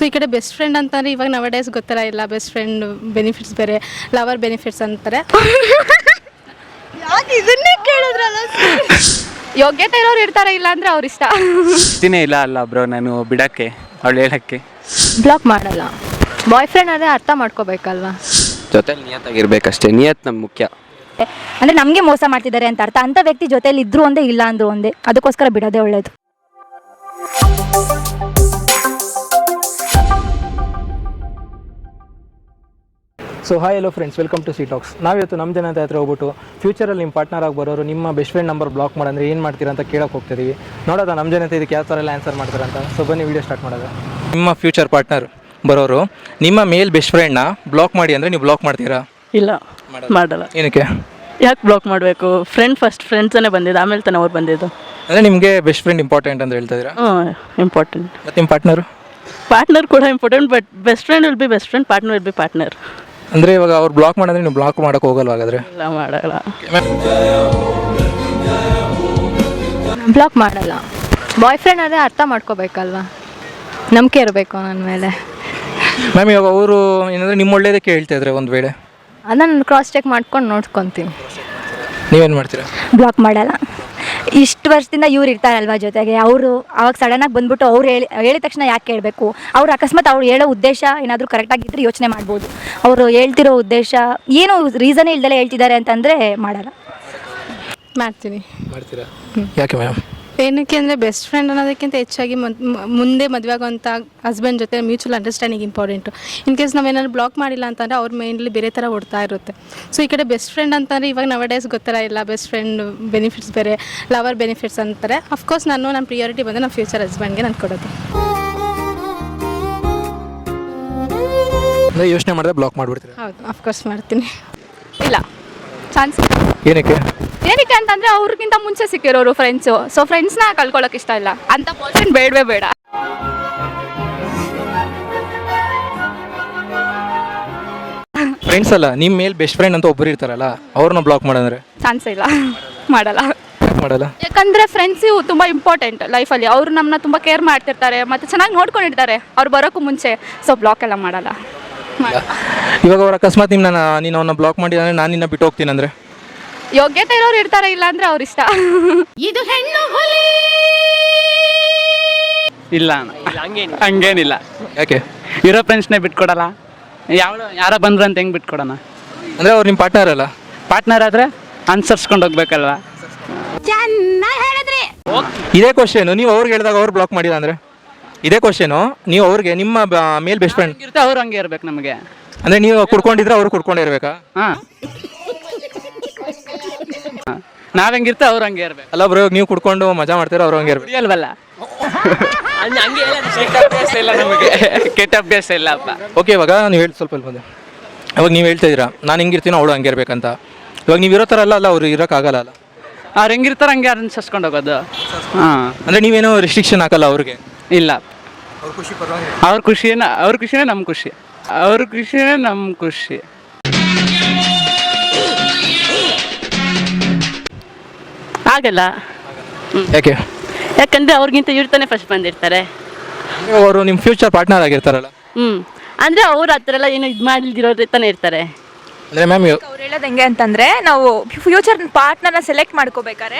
So ಈ ಕಡೆ best friend ಅಂತಂದರೆ ಇವಾಗ ನವ ಡೇಸ್ ಗೊತ್ತಿಲ್ಲ ಇಲ್ಲ, ಬೆಸ್ಟ್ ಫ್ರೆಂಡ್ ಬೆನಿಫಿಟ್ಸ್ ಬೇರೆ, ಲವರ್ ಬೆನಿಫಿಟ್ಸ್ ಅಂತಾರೆ. ಇದನ್ನೇ ಕೇಳಿದ್ರಲ್ಲ. ಯೋಗ್ಯತೆ ಇರೋರು ಇರ್ತಾರೆ, ಇಲ್ಲ ಅಂದ್ರೆ ಅವ್ರ ಇಷ್ಟ. ಇಷ್ಟನೇ ಇಲ್ಲ ಅಲ್ಲ ಬ್ರೋ ನಾನು ಬಿಡಕ್ಕೆ, ಅವಳು ಹೇಳಕ್ಕೆ. ಬ್ಲಾಕ್ ಮಾಡಲ್ಲ. ಬಾಯ್ ಫ್ರೆಂಡ್ ಆದರೆ ಅರ್ಥ ಮಾಡ್ಕೋಬೇಕಲ್ವಾ. ಜೊತೆಲಿ ನಿಯತ್ತಾಗಿರ್ಬೇಕಷ್ಟೇ, ನಿಯತ್ ನಮ್ಗೆ ಮುಖ್ಯ. ಅಂದರೆ ನಮಗೆ ಮೋಸ ಮಾಡ್ತಿದ್ದಾರೆ ಅಂತ ಅರ್ಥ. ಅಂಥ ವ್ಯಕ್ತಿ ಜೊತೆಲಿ ಇದ್ರು ಒಂದೇ, ಇಲ್ಲ ಅಂದ್ರು ಒಂದೇ, ಅದಕ್ಕೋಸ್ಕರ ಬಿಡೋದೇ ಒಳ್ಳೇದು. So hi hello friends, welcome to C Talks. ನಾವಿವತ್ತು ನಮ್ಮ ಜನತೆ ಹತ್ರ ಹೋಗ್ಬಿಟ್ಟು ಫ್ಯೂಚರಲ್ಲಿ ನಿಮ್ಮ ಪಾರ್ಟ್ನರ್ ಆಗಿ ಬರೋರು ನಿಮ್ಮ ಬೆಸ್ಟ್ ಫ್ರೆಂಡ್ ನಂಬರ್ ಬ್ಲಾಕ್ ಮಾಡಂದ್ರೆ ಏನು ಮಾಡ್ತೀರಾ ಅಂತ ಕೇಳೋಕೆ ಹೋಗ್ತಿದ್ದೀವಿ. ನೋಡೋದ ನಮ್ಮ ಜನತೆ ಇದಕ್ಕೆ ಯಾವ ಥರ ಎಲ್ಲ ಆನ್ಸರ್ ಮಾಡ್ತಾರೆ ಅಂತ. ಸೊ ಬನ್ನಿ ವಿಡಿಯೋ ಸ್ಟಾರ್ಟ್ ಮಾಡೋದು. ನಿಮ್ಮ ಫ್ಯೂಚರ್ ಪಾರ್ಟ್ನರ್ ಬರೋರು ನಿಮ್ಮ ಮೇಲ್ ಬೆಸ್ಟ್ ಫ್ರೆಂಡ್ನ ಬ್ಲಾಕ್ ಮಾಡಿ ಅಂದರೆ ನೀವು ಬ್ಲಾಕ್ ಮಾಡ್ತೀರಾ? ಇಲ್ಲ, ಮಾಡಲ್ಲ. ಏನಕ್ಕೆ? ಯಾಕೆ ಬ್ಲಾಕ್ ಮಾಡಬೇಕು? ಫ್ರೆಂಡ್ಸನ್ನೇ ಬಂದಿದ್ದು, ಆಮೇಲೆ ತಾನೇ ಅವ್ರು ಬಂದಿದ್ದು. ಅಂದರೆ ನಿಮಗೆ ಬೆಸ್ಟ್ ಫ್ರೆಂಡ್ ಇಂಪಾರ್ಟೆಂಟ್ ಅಂತ ಹೇಳ್ತಾ ಇದ್ದೀರಾ? ಇಂಪಾರ್ಟೆಂಟ್. ಮತ್ತು ನಿಮ್ಮ ಪಾರ್ಟ್ನರ್ ಕೂಡ important, but best friend will be best friend, partner will be partner. ಅಂದರೆ ಇವಾಗ ಅವ್ರು ಬ್ಲಾಕ್ ಮಾಡಿದ್ರೆ ನೀವು ಬ್ಲಾಕ್ ಮಾಡೋಕೆ ಹೋಗಲ್ವ ಹಾಗಾದರೆ? ಇಲ್ಲ, ಮಾಡಲ್ಲ. ಬ್ಲಾಕ್ ಮಾಡಲ್ಲ. ಬಾಯ್ ಫ್ರೆಂಡ್ ಆದರೆ ಅರ್ಥ ಮಾಡ್ಕೋಬೇಕಲ್ವಾ, ನಂಬಿಕೆ ಇರಬೇಕು ನನ್ನ ಮೇಲೆ. ಮ್ಯಾಮ್ ಇವಾಗ ಅವರು ಏನಂದರೆ ನಿಮ್ಮ ಒಳ್ಳೇದಕ್ಕೆ ಹೇಳ್ತಾ ಇದ್ರೆ ಒಂದು ವೇಳೆ ಅದನ್ನು ಕ್ರಾಸ್ ಚೆಕ್ ಮಾಡ್ಕೊಂಡು ನೋಡ್ಕೊತೀನಿ. ನೀವೇನು ಮಾಡ್ತೀರಾ? ಬ್ಲಾಕ್ ಮಾಡಲ್ಲ. ಇಷ್ಟು ವರ್ಷದಿಂದ ಇವ್ರು ಇರ್ತಾರಲ್ವ ಜೊತೆಗೆ, ಅವರು ಅವಾಗ ಸಡನ್ನಾಗಿ ಬಂದ್ಬಿಟ್ಟು ಅವ್ರು ಹೇಳಿದ ತಕ್ಷಣ ಯಾಕೆ ಕೇಳಬೇಕು? ಅವ್ರು ಅಕಸ್ಮಾತ್ ಅವ್ರು ಹೇಳೋ ಉದ್ದೇಶ ಏನಾದರೂ ಕರೆಕ್ಟಾಗಿದ್ದರೆ ಯೋಚನೆ ಮಾಡ್ಬೋದು. ಅವರು ಹೇಳ್ತಿರೋ ಉದ್ದೇಶ ಏನೋ ರೀಸನೇ ಇಲ್ದಲೇ ಹೇಳ್ತಿದ್ದಾರೆ ಅಂತಂದರೆ ಮಾಡಲ್ಲ. ಮಾಡ್ತೀನಿ. ಮಾಡ್ತೀರಾ? ಯಾಕೆ ಮ್ಯಾಮ್? ಏನಕ್ಕೆ ಅಂದರೆ ಬೆಸ್ಟ್ ಫ್ರೆಂಡ್ ಅನ್ನೋದಕ್ಕಿಂತ ಹೆಚ್ಚಾಗಿ ಮುಂದೆ ಮದುವೆ ಆಗೋಂಥ ಹಸ್ಬೆಂಡ್ ಜೊತೆ mutual understanding important. In case ನಾವೇನಾದ್ರು ಬ್ಲಾಕ್ ಮಾಡಿಲ್ಲ ಅಂತಂದರೆ ಅವ್ರ ಮೈಂಡಲ್ಲಿ ಬೇರೆ ಥರ ಓಡ್ತಾ ಇರುತ್ತೆ. ಸೊ ಈ ಕಡೆ ಬೆಸ್ಟ್ ಫ್ರೆಂಡ್ ಅಂತಂದರೆ ಇವಾಗ ನವ ಡೇಸ್ ಗೊತ್ತಿಲ್ಲ ಇಲ್ಲ, ಬೆಸ್ಟ್ ಫ್ರೆಂಡ್ ಬೆನಿಫಿಟ್ಸ್ ಬೇರೆ, ಲವರ್ ಬೆನಿಫಿಟ್ಸ್ ಅಂತಾರೆ. ಅಫ್ಕೋರ್ಸ್ ನನ್ನ ಪ್ರಿಯಾರಿಟಿ ಬಂದು ನಮ್ಮ ಫ್ಯೂಚರ್ ಹಸ್ಬೆಂಡ್ಗೆ ನಾನು ಕೊಡೋದು. ಅಂದರೆ ಯೋಚನೆ ಮಾಡಿದ್ರೆ ಬ್ಲಾಕ್ ಮಾಡಿಬಿಡ್ತೀರಾ? ಹೌದು, ಅಫ್ಕೋರ್ಸ್ ಮಾಡ್ತೀನಿ. ಇಲ್ಲ, ಚಾನ್ಸ್. ಏನಕ್ಕೆ ಅಂತಂದರೆ ಅವ್ರಿಗಿಂತ ಮುಂಚೆ ಸಿಕ್ಕಿರೋರು ಫ್ರೆಂಡ್ಸು. ಸೊ ಫ್ರೆಂಡ್ಸ್ನ ಕಳ್ಕೊಳ್ಳೋಕೆ ಇಷ್ಟ ಇಲ್ಲ, ಅಂಥ ಪರ್ಸನ್ ಬೇಡವೇ ಬೇಡ. ಫ್ರೆಂಡ್ಸ್ ಅಲ್ಲ, ನಿಮ್ಮ ಮೇಲ್ ಬೆಸ್ಟ್ ಫ್ರೆಂಡ್ ಅಂತ ಒಬ್ಬರು ಇರ್ತಾರಲ್ಲ, ಅವ್ರನ್ನ ಬ್ಲಾಕ್ ಮಾಡಂದ್ರೆ? ಚಾನ್ಸ್ ಇಲ್ಲ, ಮಾಡಲ್ಲ. ಮಾಡಲ್ಲ ಯಾಕಂದರೆ ಫ್ರೆಂಡ್ಸು ತುಂಬ ಇಂಪಾರ್ಟೆಂಟ್ ಲೈಫಲ್ಲಿ. ಅವರು ನಮ್ಮನ್ನ ತುಂಬ ಕೇರ್ ಮಾಡ್ತಿರ್ತಾರೆ ಮತ್ತು ಚೆನ್ನಾಗಿ ನೋಡ್ಕೊಂಡಿರ್ತಾರೆ ಅವ್ರು ಬರೋಕ್ಕೂ ಮುಂಚೆ. ಸೊ ಬ್ಲಾಕ್ ಎಲ್ಲ ಮಾಡಲ್ಲ. ಇವಾಗ ಅವ್ರು ಅಕಸ್ಮಾತ್ ನೀನು ಅವನ್ನ ಬ್ಲಾಕ್ ಮಾಡಿ ಅಂದರೆ ನಾನು ನಿನ್ನ ಬಿಟ್ಟು ಹೋಗ್ತೀನಿ ಅಂದರೆ? ಯೋಗ್ಯತೆ ಇರೋರು ಇರ್ತಾರೆ, ಇಲ್ಲ ಅಂದ್ರೆ ಅವ್ರ ಇಷ್ಟ. ಇದು ಹೆಣ್ಣು ಹುಲಿ. ಇಲ್ಲ ಹಂಗೇನಿಲ್ಲ. ಯಾಕೆ? ಇರೋ ಫ್ರೆಂಡ್ಸ್ನೇ ಬಿಟ್ಕೊಡಲ್ಲ. ಯಾರೋ ಬಂದ್ರು ಅಂತ ಹೆಂಗೆ ಬಿಟ್ಕೊಡೋಣ? ಅಂದರೆ ಅವ್ರು ನಿಮ್ಮ ಪಾರ್ಟ್ನರ್ ಅಲ್ಲ? ಪಾರ್ಟ್ನರ್ ಆದರೆ ಅನುಸರಿಸ್ಕೊಂಡು ಹೋಗ್ಬೇಕಲ್ವಾ? ಇದೇ ಕ್ವಶನು ನೀವು ಅವ್ರಿಗೆ ಹೇಳಿದಾಗ ಅವ್ರು ಬ್ಲಾಕ್ ಮಾಡಿಲ್ಲ ಅಂದರೆ? ಇದೇ ಕ್ವಶನು ನೀವು ಅವ್ರಿಗೆ ನಿಮ್ಮ ಮೇಲ್ ಬೆಸ್ಟ್ ಫ್ರೆಂಡ್ ಇರುತ್ತೆ, ಅವ್ರು ಹಂಗೆ ಇರ್ಬೇಕು ನಮಗೆ. ಅಂದರೆ ನೀವು ಕುಡ್ಕೊಂಡಿದ್ರೆ ಅವ್ರು ಕುಡ್ಕೊಂಡೇ ಇರಬೇಕಾ? ಹಾಂ, ನಾವ್ ಹೆಂಗಿರ್ತೆ ಅವ್ರು ಹಂಗೆ ಇರ್ಬೇಕು. ಅಲ್ಲ ಬ್ರೋ, ನೀವು ಕುಡ್ಕೊಂಡು ಮಜಾ ಮಾಡ್ತೀರಾ, ಅವ್ರು ಹಂಗೆ ಇರ್ಬೇಕು ಅಲ್ವಲ್ಲ? ಇಲ್ಲ, ನಮಗೆ ಕೆಟ್ಟ ಅಭ್ಯಾಸ ಇಲ್ಲಪ್ಪ. ಓಕೆ, ಇವಾಗ ನೀವು ಸ್ವಲ್ಪ ಬಂದೆ. ಇವಾಗ ನೀವು ಹೇಳ್ತಾ ಇದ್ದೀರಾ ನಾನು ಹೆಂಗಿರ್ತೀನೋ ಅವಳು ಹಂಗೆ ಇರ್ಬೇಕಂತ. ಇವಾಗ ನೀವು ಇರೋ ಥರ ಅಲ್ಲ ಅವ್ರು ಇರೋಕ್ಕಾಗಲ್ಲ ಅಲ್ಲ? ಅವ್ರು ಹೆಂಗಿರ್ತಾರೆ ಹಂಗೆ ಅನುಸರಿಸ್ಕೊಂಡು ಹೋಗೋದು. ಹಾಂ, ಅಂದರೆ ನೀವೇನೋ ರಿಸ್ಟ್ರಿಕ್ಷನ್ ಹಾಕಲ್ಲ ಅವ್ರಿಗೆ? ಇಲ್ಲ, ಅವ್ರ ಖುಷಿನೇ ನಮ್ಮ ಖುಷಿ. ಅವ್ರ ಖುಷಿನೇ ನಮ್ಮ ಖುಷಿ. ಆಗಲ್ಲ. ಯಾಕೆ? ಯಾಕಂದರೆ ಅವ್ರಿಗಿಂತ ಇವ್ರು ಫಸ್ಟ್ ಬಂದಿರ್ತಾರೆ. ಅವರು ನಿಮ್ಮ ಫ್ಯೂಚರ್ ಪಾರ್ಟ್ನರ್ ಆಗಿರ್ತಾರಲ್ಲ? ಅಂದರೆ ಅವ್ರು ಆ ಥರ ಎಲ್ಲ ಏನು ಇದು ಮಾಡಿದಿರೋರು ತಾನೇ ಇರ್ತಾರೆ. ಅಂದರೆ ಮ್ಯಾಮ್ ಅವ್ರು ಹೇಳೋದು ಹೆಂಗೆ ಅಂತಂದರೆ, ನಾವು ಫ್ಯೂಚರ್ ಪಾರ್ಟ್ನರ್ನ ಸೆಲೆಕ್ಟ್ ಮಾಡ್ಕೋಬೇಕಾದ್ರೆ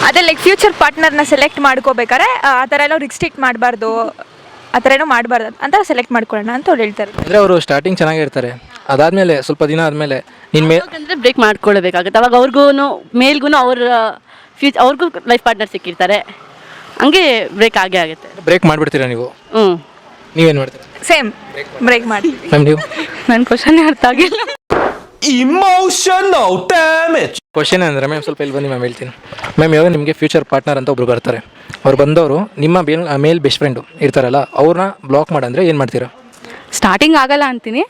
ಅದೇ ಲೈಕ್ ಫ್ಯೂಚರ್ ಪಾರ್ಟ್ನರ್ನ ಸೆಲೆಕ್ಟ್ ಮಾಡ್ಕೋಬೇಕಾದ್ರೆ ಆ ಥರ ಎಲ್ಲ ರಿಸ್ಟ್ರಿಕ್ಟ್ ಮಾಡಬಾರ್ದು, ಆ ಥರ ಏನೋ ಮಾಡಬಾರ್ದು ಅಂತ ಸೆಲೆಕ್ಟ್ ಮಾಡ್ಕೊಳ್ಳೋಣ ಅಂತ ಅವ್ರು ಹೇಳ್ತಾರೆ. ಅಂದರೆ ಅವರು ಸ್ಟಾರ್ಟಿಂಗ್ ಚೆನ್ನಾಗಿರ್ತಾರೆ, ಅದಾದಮೇಲೆ ಸ್ವಲ್ಪ ದಿನ ಆದಮೇಲೆ ಯಾಕಂದರೆ ಬ್ರೇಕ್ ಮಾಡ್ಕೊಳ್ಳಬೇಕಾಗುತ್ತೆ. ಅವಾಗ ಮೇಲ್ಗೂ ಅವ್ರಿಗೂ ಲೈಫ್ ಪಾರ್ಟ್ನರ್ ಸಿಕ್ಕಿರ್ತಾರೆ, ಹಂಗೆ ಬ್ರೇಕ್ ಆಗೇ ಆಗುತ್ತೆ. ಬ್ರೇಕ್ ಮಾಡಿಬಿಡ್ತೀರಾ ನೀವು? ನೀವೇನು ಮಾಡ್ತೀರಾ? ಸೇಮ್ ಬ್ರೇಕ್ ಮಾಡ್ತೀವಿ. ಮ್ಯಾಮ್ ನೀವು? ನನ್ನ ಕ್ವಶನ್ ಅರ್ಥ ಆಗಿಲ್ಲ. Emotional damage. ಕ್ವಶನ್ ಅಂದರೆ ಮ್ಯಾಮ್ ಸ್ವಲ್ಪ ಇಲ್ಲಿ ಬನ್ನಿ ಮ್ಯಾಮ್, ಹೇಳ್ತೀನಿ ಮ್ಯಾಮ್. ಇವಾಗ ನಿಮಗೆ ಫ್ಯೂಚರ್ ಪಾರ್ಟ್ನರ್ ಅಂತ ಒಬ್ರು ಬರ್ತಾರೆ, ಅವ್ರು ಬಂದವರು ನಿಮ್ಮ ಮೇಲ್ ಬೆಸ್ಟ್ ಫ್ರೆಂಡು ಇರ್ತಾರಲ್ಲ, ಅವ್ರನ್ನ ಬ್ಲಾಕ್ ಮಾಡಂದ್ರೆ ಏನು ಮಾಡ್ತೀರಾ? ಸ್ಟಾರ್ಟಿಂಗ್ ಆಗಲ್ಲ ಅಂತೀನಿ,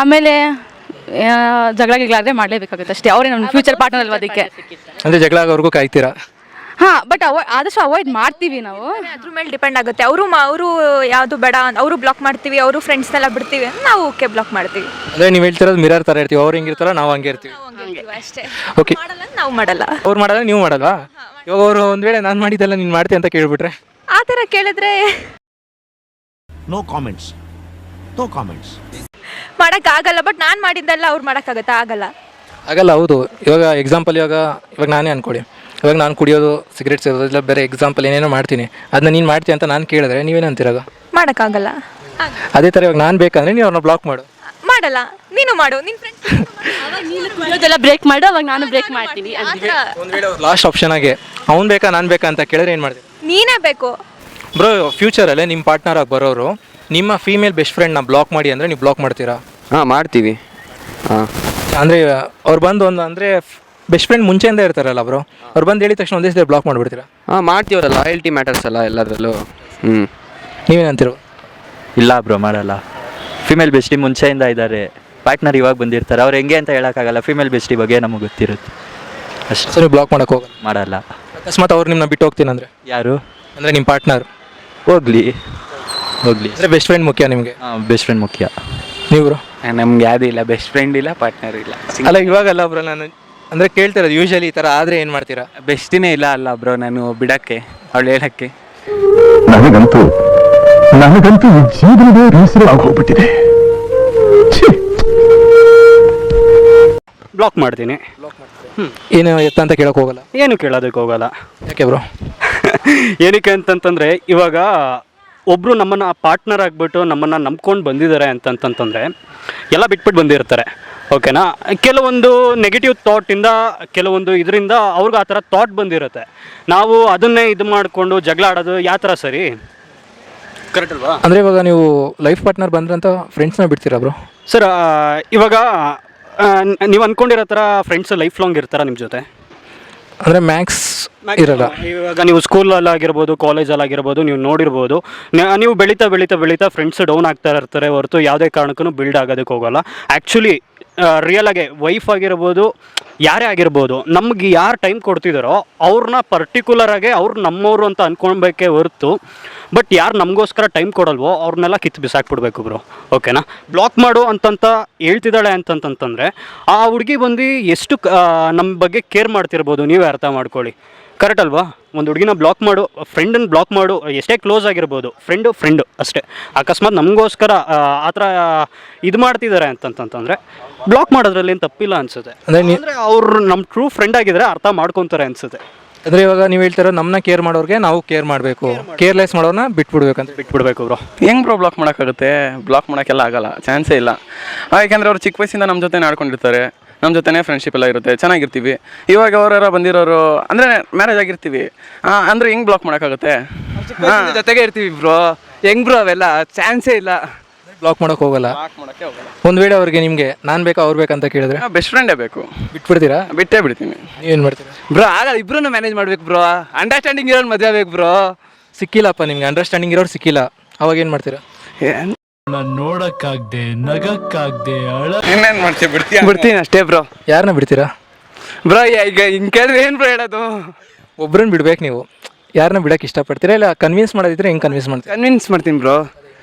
ಆಮೇಲೆ ಜಗಳಾದರೆ ಮಾಡಲೇಬೇಕಾಗುತ್ತೆ ಅಷ್ಟೇ. ಅವರೇ ನಮ್ಮ ಫ್ಯೂಚರ್ ಪಾರ್ಟ್ನರ್ ಅಲ್ವ, ಅದಕ್ಕೆ. ಅಂದರೆ ಜಗಳ ಆಗೋವರೆಗೂ ಕಾಯ್ತೀರಾ? ಹಾಂ, ಬಟ್ ಆದಷ್ಟು ಅವಾಯ್ಡ್ ಮಾಡ್ತೀವಿ ನಾವು. ಅದ್ರ ಮೇಲೆ ಡಿಪೆಂಡ್ ಆಗುತ್ತೆ. ಅವರು ಯಾವುದು ಬೇಡ, ಅವರು ಬ್ಲಾಕ್ ಮಾಡ್ತೀವಿ, ಅವರು ಫ್ರೆಂಡ್ಸ್ನೆಲ್ಲ ಬಿಡ್ತೀವಿ, ನಾವು ಓಕೆ ಬ್ಲಾಕ್ ಮಾಡ್ತೀವಿ. ಅಂದರೆ ನೀವು ಹೇಳ್ತಿರೋದು ಮಿರರ್ ಥರ ಇರ್ತೀವಿ, ಅವ್ರು ಹೆಂಗಿರ್ತಾರೋ ನಾವು ಹಂಗೆ ಇರ್ತೀವಿ ಅಷ್ಟೇ. ಓಕೆ, ನಾವು ಮಾಡಲ್ಲ. ಅವ್ರು ಮಾಡಲ್ಲ, ನೀವು ಮಾಡಲ್ವಾ? ಇವಾಗ ಅವರು ಒಂದು ವೇಳೆ ನಾನು ಮಾಡಿದ್ದೆಲ್ಲ ನೀನು ಮಾಡ್ತೀಯ ಅಂತ ಕೇಳಿಬಿಟ್ರೆ? ಆ ಥರ ಕೇಳಿದ್ರೆ ನೋ ಕಾಮೆಂಟ್ಸ್, ನೋ ಕಾಮೆಂಟ್ಸ್. ಮಾಡೋಕ್ಕಾಗಲ್ಲ, ಬಟ್ ನಾನು ಮಾಡಿದ್ದೆಲ್ಲ ಅವ್ರು ಮಾಡೋಕ್ಕಾಗತ್ತಾ? ಆಗಲ್ಲ. ಆಗಲ್ಲ. ಹೌದು. ಇವಾಗ ಎಕ್ಸಾಂಪಲ್ ಇವಾಗ ನಾನೇ ಅನ್ಕೊಳ್ಳಿ, ಇವಾಗ ನಾನು ಕುಡಿಯೋದು, ಸಿಗರೇಟ್ ಸೇರೋದು, ಇಲ್ಲ ಬೇರೆ ಎಕ್ಸಾಂಪಲ್ ಏನೇನೋ ಮಾಡ್ತೀನಿ, ಅದನ್ನ ನೀನು ಮಾಡ್ತೀಯ ಅಂತ ನಾನು ಕೇಳಿದ್ರೆ ನೀವೇನಂತೀರಾಗ? ಮಾಡೋಕ್ಕಾಗಲ್ಲ. ಅದೇ ಥರ ಇವಾಗ ನಾನು ಬೇಕಂದ್ರೆ ನೀವು ಅವ್ರನ್ನ ಬ್ಲಾಕ್ ಮಾಡು. ಮಾಡಲ್ಲ, ನೀನು ಮಾಡು, ನಿನ್ನ ಫ್ರೆಂಡ್ಸ್ ಅದೆಲ್ಲ ಬ್ರೇಕ್ ಮಾಡು, ಅವಾಗ ನಾನು ಬ್ರೇಕ್ ಮಾಡ್ತೀನಿ. ಒಂದು ವೇಳೆ ಲಾಸ್ಟ್ ಆಪ್ಷನ್ ಆಗಿ ಅವ್ನು ಬೇಕಾ ನಾನು ಬೇಕಾ ಅಂತ ಕೇಳಿದ್ರೆ ಏನು ಮಾಡ್ತೀವಿ? ನೀನೇ ಬೇಕು. ಬ್ರೋ, ಫ್ಯೂಚರಲ್ಲೇ ನಿಮ್ಮ ಪಾರ್ಟ್ನರ್ ಆಗಿ ಬರೋರು ನಿಮ್ಮ ಫೀಮೇಲ್ ಬೆಸ್ಟ್ ಫ್ರೆಂಡ್ನ ಬ್ಲಾಕ್ ಮಾಡಿ ಅಂದರೆ ನೀವು ಬ್ಲಾಕ್ ಮಾಡ್ತೀರಾ? ಹಾಂ, ಮಾಡ್ತೀವಿ. ಹಾಂ, ಅಂದರೆ ಅವ್ರು ಬಂದು ಒಂದು ಅಂದರೆ ಬೆಸ್ಟ್ ಫ್ರೆಂಡ್ ಮುಂಚೆಯಿಂದ ಇರ್ತಾರಲ್ಲ ಬ್ರೋ, ಅವ್ರು ಬಂದು ಹೇಳಿದ ತಕ್ಷಣ ಒಂದೇ ಸಲ ಬ್ಲಾಕ್ ಮಾಡಿಬಿಡ್ತೀರಾ? ಹಾಂ, ಮಾಡ್ತೀವಲ್ಲ. ಲಾಯಲ್ಟಿ ಮ್ಯಾಟರ್ಸ್ ಅಲ್ಲ ಎಲ್ಲದರಲ್ಲೂ. ನೀವೇನಂತೀರೋ? ಇಲ್ಲ ಬ್ರೋ, ಮಾಡಲ್ಲ. ಫಿಮೇಲ್ ಬೆಸ್ಟಿ ಮುಂಚೆಯಿಂದ ಇದ್ದಾರೆ, ಪಾರ್ಟ್ನರ್ ಇವಾಗ ಬಂದಿರ್ತಾರೆ, ಅವ್ರು ಹೆಂಗೆ ಅಂತ ಹೇಳೋಕ್ಕಾಗಲ್ಲ. ಫಿಮೇಲ್ ಬೆಸ್ಟಿ ಬಗ್ಗೆ ನಮಗೆ ಗೊತ್ತಿರುತ್ತೆ ಅಷ್ಟೇ. ಸೊ ನೀವು ಬ್ಲಾಕ್ ಮಾಡೋಕೆ ಹೋಗಲ್ಲ? ಮಾಡಲ್ಲ. ಅಕಸ್ಮಾತ್ ಅವ್ರು ನಿಮ್ಮನ್ನ ಬಿಟ್ಟು ಹೋಗ್ತೀನಿ ಅಂದರೆ? ಯಾರು? ಅಂದರೆ ನಿಮ್ಮ ಪಾರ್ಟ್ನರ್ ಹೋಗ್ಲಿ. ಅಂದರೆ ಬೆಸ್ಟ್ ಫ್ರೆಂಡ್ ಮುಖ್ಯ ನಿಮಗೆ? ಹಾಂ, ಬೆಸ್ಟ್ ಫ್ರೆಂಡ್ ಮುಖ್ಯ. ನೀವು ಬ್ರೋ? ನಮ್ಗೆ ಯಾವುದೂ ಇಲ್ಲ, ಬೆಸ್ಟ್ ಫ್ರೆಂಡ್ ಇಲ್ಲ, ಪಾರ್ಟ್ನರ್ ಇಲ್ಲ. ಅಲ್ಲ, ಇವಾಗಲ್ಲ ಬ್ರೋ, ನಾನು ಅಂದರೆ ಕೇಳ್ತಿರೋದು ಯೂಶಲಿ ಈ ಥರ ಆದರೆ ಏನು ಮಾಡ್ತೀರಾ? ಬೆಸ್ಟಿನೇ ಇಲ್ಲ ಅಲ್ಲ ಬ್ರೋ, ನಾನು ಬಿಡೋಕ್ಕೆ, ಅವಳು ಹೇಳೋಕ್ಕೆ. ನನಗಂತೂ ಈ ಜೀವನವೇ ಬೇಸರ ಆಗೋಗ್ಬಿಟ್ಟಿದೆ. ಬ್ಲಾಕ್ ಮಾಡ್ತೀನಿ. ಏನು ಎತ್ತ ಅಂತ ಕೇಳೋಕೆ ಹೋಗಲ್ಲ? ಏನು ಕೇಳೋದಕ್ಕೆ ಹೋಗಲ್ಲ. ಯಾಕೆ ಬ್ರೋ? ಏನಕ್ಕೆ ಅಂತಂತಂದರೆ, ಇವಾಗ ಒಬ್ಬರು ನಮ್ಮನ್ನು ಪಾರ್ಟ್ನರ್ ಆಗಿಬಿಟ್ಟು ನಮ್ಮನ್ನು ನಂಬ್ಕೊಂಡು ಬಂದಿದ್ದಾರೆ ಅಂತಂತಂದರೆ ಎಲ್ಲ ಬಿಟ್ಬಿಟ್ಟು ಬಂದಿರ್ತಾರೆ. ಓಕೆನಾ? ಕೆಲವೊಂದು ನೆಗೆಟಿವ್ ಥಾಟಿಂದ, ಕೆಲವೊಂದು ಇದರಿಂದ ಅವ್ರಿಗೆ ಆ ಥರ ಥಾಟ್ ಬಂದಿರುತ್ತೆ. ನಾವು ಅದನ್ನೇ ಇದು ಮಾಡಿಕೊಂಡು ಜಗಳ ಆಡೋದು ಯಾವ ಥರ ಸರಿ? ಕರೆಕ್ಟ್ ಅಲ್ವಾ? ಅಂದರೆ ಇವಾಗ ನೀವು ಲೈಫ್ ಪಾರ್ಟ್ನರ್ ಬಂದ್ರಂತ ಫ್ರೆಂಡ್ಸ್ನ ಬಿಡ್ತೀರಾ ಬ್ರೋ? ಸರ್, ಇವಾಗ ನೀವು ಅಂದ್ಕೊಂಡಿರೋ ಥರ ಫ್ರೆಂಡ್ಸ್ ಲೈಫ್ ಲಾಂಗ್ ಇರ್ತಾರ ನಿಮ್ಮ ಜೊತೆ? ಅಂದರೆ ಮ್ಯಾಕ್ಸ್ ಇರಲ್ಲ. ಇವಾಗ ನೀವು ಸ್ಕೂಲಲ್ಲಾಗಿರ್ಬೋದು, ಕಾಲೇಜಲ್ಲಾಗಿರ್ಬೋದು, ನೀವು ನೋಡಿರ್ಬೋದು, ನೀವು ಬೆಳೀತಾ ಫ್ರೆಂಡ್ಸ್ ಡೌನ್ ಆಗ್ತಾ ಇರ್ತಾರೆ ಹೊರತು ಯಾವುದೇ ಕಾರಣಕ್ಕೂ ಬಿಲ್ಡ್ ಆಗೋದಕ್ಕೆ ಹೋಗೋಲ್ಲ. ಆ್ಯಕ್ಚುಲಿ ರಿಯಲಾಗೆ ವೈಫ್ ಆಗಿರ್ಬೋದು, ಯಾರೇ ಆಗಿರ್ಬೋದು, ನಮ್ಗೆ ಯಾರು ಟೈಮ್ ಕೊಡ್ತಿದ್ದಾರೋ ಅವ್ರನ್ನ ಪರ್ಟಿಕ್ಯುಲರಾಗಿ ಅವ್ರು ನಮ್ಮವರು ಅಂತ ಅಂದ್ಕೊಳ್ಬೇಕೇ ಹೊರತು, ಬಟ್ ಯಾರು ನಮಗೋಸ್ಕರ ಟೈಮ್ ಕೊಡಲ್ವೋ ಅವ್ರನ್ನೆಲ್ಲ ಕಿತ್ತು ಬಿಸಾಕ್ಬಿಡ್ಬೇಕು ಬ್ರೋ. ಓಕೆನಾ? ಬ್ಲಾಕ್ ಮಾಡು ಅಂತಂತ ಹೇಳ್ತಿದ್ದಾಳೆ ಅಂತಂತಂದರೆ ಆ ಹುಡುಗಿ ಬಂದು ಎಷ್ಟು ನಮ್ಮ ಬಗ್ಗೆ ಕೇರ್ ಮಾಡ್ತಿರ್ಬೋದು, ನೀವೇ ಅರ್ಥ ಮಾಡ್ಕೊಳ್ಳಿ. ಕರೆಕ್ಟ್ ಅಲ್ವಾ? ಒಂದು ಹುಡುಗಿನ ಬ್ಲಾಕ್ ಮಾಡು, ಫ್ರೆಂಡನ್ನು ಬ್ಲಾಕ್ ಮಾಡು, ಎಷ್ಟೇ ಕ್ಲೋಸ್ ಆಗಿರ್ಬೋದು, ಫ್ರೆಂಡು ಅಷ್ಟೇ. ಅಕಸ್ಮಾತ್ ನಮಗೋಸ್ಕರ ಆ ಥರ ಇದು ಮಾಡ್ತಿದ್ದಾರೆ ಅಂತಂತಂದರೆ ಬ್ಲಾಕ್ ಮಾಡೋದ್ರಲ್ಲಿ ಏನು ತಪ್ಪಿಲ್ಲ ಅನಿಸುತ್ತೆ. ಅಂದರೆ ಅವ್ರು ನಮ್ಮ ಟ್ರೂ ಫ್ರೆಂಡ್ ಆಗಿದ್ರೆ ಅರ್ಥ ಮಾಡ್ಕೊತಾರೆ ಅನಿಸುತ್ತೆ. ಅಂದರೆ ಇವಾಗ ನೀವು ಹೇಳ್ತಿರೋ ನಮ್ಮನ್ನ ಕೇರ್ ಮಾಡೋರಿಗೆ ನಾವು ಕೇರ್ ಮಾಡಬೇಕು, ಕೇರ್ಲೆಸ್ ಮಾಡೋನ್ನ ಬಿಟ್ಬಿಡ್ಬೇಕು ಬ್ರೋ. ಹೆಂಗೆ ಬ್ರೋ ಬ್ಲಾಕ್ ಮಾಡೋಕ್ಕಾಗುತ್ತೆ? ಬ್ಲಾಕ್ ಮಾಡೋಕ್ಕೆಲ್ಲ ಆಗಲ್ಲ, ಚಾನ್ಸೇ ಇಲ್ಲ. ಯಾಕೆಂದರೆ ಅವ್ರು ಚಿಕ್ಕ ವಯಸ್ಸಿಂದ ನಮ್ಮ ಜೊತೆ ಆಡ್ಕೊಂಡಿರ್ತಾರೆ, ನಮ್ಮ ಜೊತೆನೇ ಫ್ರೆಂಡ್ಶಿಪ್ ಎಲ್ಲ ಇರುತ್ತೆ, ಚೆನ್ನಾಗಿರ್ತೀವಿ. ಇವಾಗ ಅವರ ಬಂದಿರೋರು ಅಂದರೆ ಮ್ಯಾರೇಜ್ ಆಗಿರ್ತೀವಿ, ಅಂದರೆ ಹೆಂಗೆ ಬ್ಲಾಕ್ ಮಾಡೋಕ್ಕಾಗುತ್ತೆ? ಜೊತೆಗೆ ಇರ್ತೀವಿ ಬ್ರೋ, ಹೆಂಗ್ ಬ್ರೋ? ಅವೆಲ್ಲ ಚಾನ್ಸೇ ಇಲ್ಲ. ಬ್ಲಾಕ್ ಮಾಡೋಕೆ ಹೋಗಲ್ಲ. ಒಂದು ವೇಳೆ ಅವ್ರಿಗೆ ನಿಮಗೆ ನಾನು ಬೇಕಾ ಅವ್ರು ಬೇಕಂತ ಕೇಳಿದ್ರೆ ಬೆಸ್ಟ್ ಫ್ರೆಂಡೇ ಬೇಕು, ಬಿಟ್ಬಿಡ್ತೀರಾ? ಬಿಟ್ಟೇ ಬಿಡ್ತೀನಿ. ನೀವೇನು ಮಾಡ್ತೀರಾ ಬ್ರೋ? ಆಗಲ್ಲ, ಇಬ್ರು ಮ್ಯಾನೇಜ್ ಮಾಡ್ಬೇಕು ಬ್ರೋ. ಅಂಡರ್ಸ್ಟ್ಯಾಂಡಿಂಗ್ ಇರೋರು ಮದುವೆ ಆಗ್ಬೇಕು ಬ್ರೋ. ಸಿಕ್ಕಿಲ್ಲಪ್ಪ ನಿಮ್ಗೆ, ಅಂಡರ್ಸ್ಟ್ಯಾಂಡಿಂಗ್ ಇರೋರು ಸಿಕ್ಕಿಲ್ಲ, ಅವಾಗ ಏನು ಮಾಡ್ತೀರಾ? ನೋಡಕ್ಕಾಗ್ದೆ, ನಗಕ್ಕಾಗ್ದೆ, ಇನ್ನೇನು ಮಾಡ್ತೀವಿ? ಬಿಡ್ತೀನಿ ಅಷ್ಟೇ ಬ್ರೋ. ಯಾರನ್ನ ಬಿಡ್ತೀರಾ ಬ್ರೋ? ಈಗ ಹಿಂಗೆ ಕೇಳಿದ್ರೆ ಏನು ಬ್ರೋ ಹೇಳೋದು? ಒಬ್ರನ್ನ ಬಿಡ್ಬೇಕು ನೀವು. ಯಾರನ್ನ ಬಿಡಕ್ಕೆ ಇಷ್ಟಪಡ್ತೀರಾ, ಇಲ್ಲ ಕನ್ವಿನ್ಸ್ ಮಾಡೋದಿದ್ರೆ ಹೆಂಗೆ ಕನ್ವಿನ್ಸ್ ಮಾಡ್ತೀರಾ? ಕನ್ವಿನ್ಸ್ ಮಾಡ್ತೀನಿ ಬ್ರೋ.